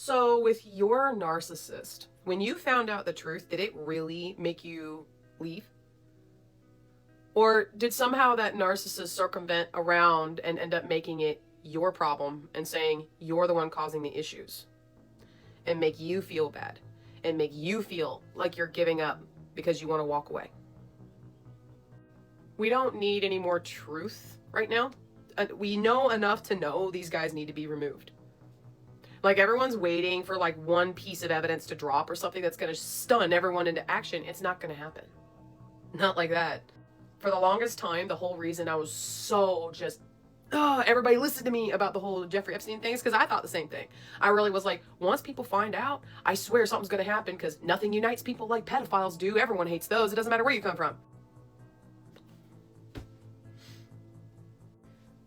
So, with your narcissist, when you found out the truth, did it really make you leave? Or did somehow that narcissist circumvent around and end up making it your problem and saying you're the one causing the issues and make you feel bad and make you feel like you're giving up because you want to walk away? We don't need any more truth right now. We know enough to know these guys need to be removed. Like, everyone's waiting for like one piece of evidence to drop or something that's going to stun everyone into action. It's not going to happen. Not like that. For the longest time, the whole reason I was so just, everybody listen to me about the whole Jeffrey Epstein things, because I thought the same thing. I really was like, once people find out, I swear something's going to happen, because nothing unites people like pedophiles do. Everyone hates those. It doesn't matter where you come from.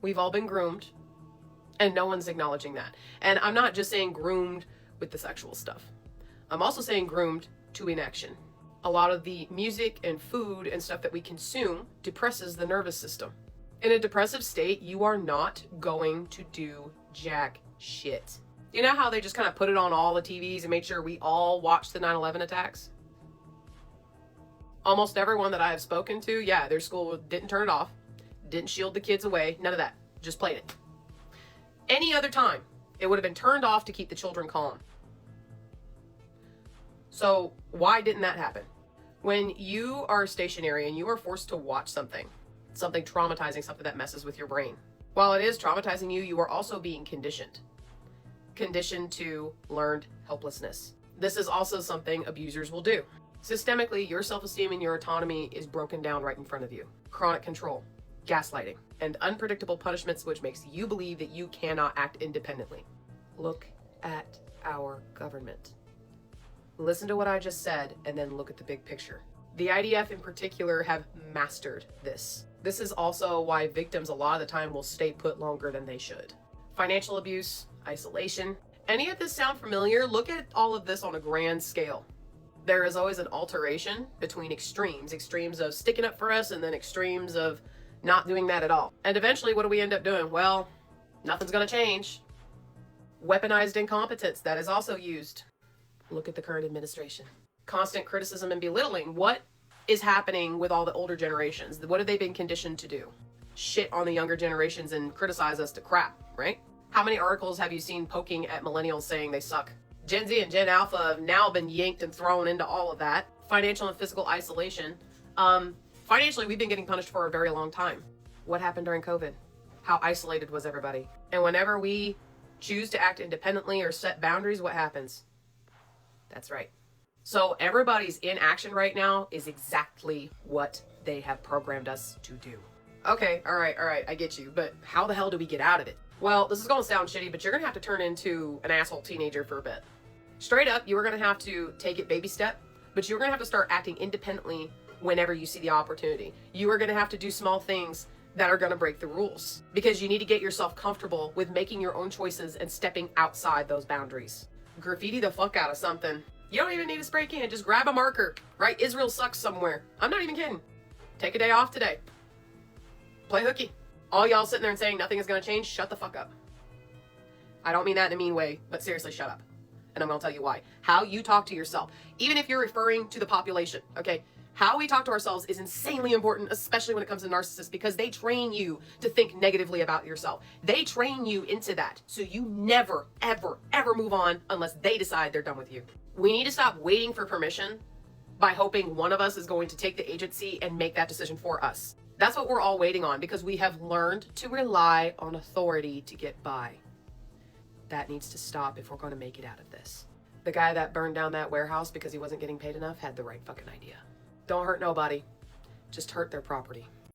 We've all been groomed. And no one's acknowledging that. And I'm not just saying groomed with the sexual stuff. I'm also saying groomed to inaction. A lot of the music and food and stuff that we consume depresses the nervous system. In a depressive state, you are not going to do jack shit. You know how they just kind of put it on all the TVs and made sure we all watched the 9/11 attacks? Almost everyone that I have spoken to, yeah, their school didn't turn it off, didn't shield the kids away, none of that. Just played it. Any other time, it would have been turned off to keep the children calm. So why didn't that happen? When you are stationary and you are forced to watch something traumatizing, something that messes with your brain, while it is traumatizing you, you are also being conditioned. Conditioned to learned helplessness. This is also something abusers will do. Systemically, your self-esteem and your autonomy is broken down right in front of you. Chronic control, gaslighting, and unpredictable punishments, which makes you believe that you cannot act independently. Look at our government. Listen to what I just said, and then look at the big picture. The IDF in particular have mastered this. This is also why victims a lot of the time will stay put longer than they should. Financial abuse, isolation. Any of this sound familiar? Look at all of this on a grand scale. There is always an alteration between extremes of sticking up for us and then extremes of not doing that at all. And eventually, what do we end up doing? Well, nothing's going to change. Weaponized incompetence, that is also used. Look at the current administration. Constant criticism and belittling. What is happening with all the older generations? What have they been conditioned to do? Shit on the younger generations and criticize us to crap, right? How many articles have you seen poking at millennials saying they suck? Gen Z and Gen Alpha have now been yanked and thrown into all of that. Financial and physical isolation. Financially, we've been getting punished for a very long time. What happened during COVID? How isolated was everybody? And whenever we choose to act independently or set boundaries, what happens? That's right. So everybody's inaction right now is exactly what they have programmed us to do. Okay, all right, I get you. But how the hell do we get out of it? Well, this is going to sound shitty, but you're going to have to turn into an asshole teenager for a bit. Straight up, you are going to have to take it baby step, but you're going to have to start acting independently whenever you see the opportunity. You are going to have to do small things that are going to break the rules, because you need to get yourself comfortable with making your own choices and stepping outside those boundaries. Graffiti the fuck out of something. You don't even need a spray can. Just grab a marker. Write Israel sucks somewhere. I'm not even kidding. Take a day off today. Play hooky. All y'all sitting there and saying nothing is going to change, shut the fuck up. I don't mean that in a mean way, but seriously, shut up. And I'm going to tell you why. How you talk to yourself, even if you're referring to the population, okay? How we talk to ourselves is insanely important, especially when it comes to narcissists, because they train you to think negatively about yourself. They train you into that, so you never, ever, ever move on unless they decide they're done with you. We need to stop waiting for permission by hoping one of us is going to take the agency and make that decision for us. That's what we're all waiting on, because we have learned to rely on authority to get by. That needs to stop if we're going to make it out of this. The guy that burned down that warehouse because he wasn't getting paid enough had the right fucking idea. Don't hurt nobody. Just hurt their property.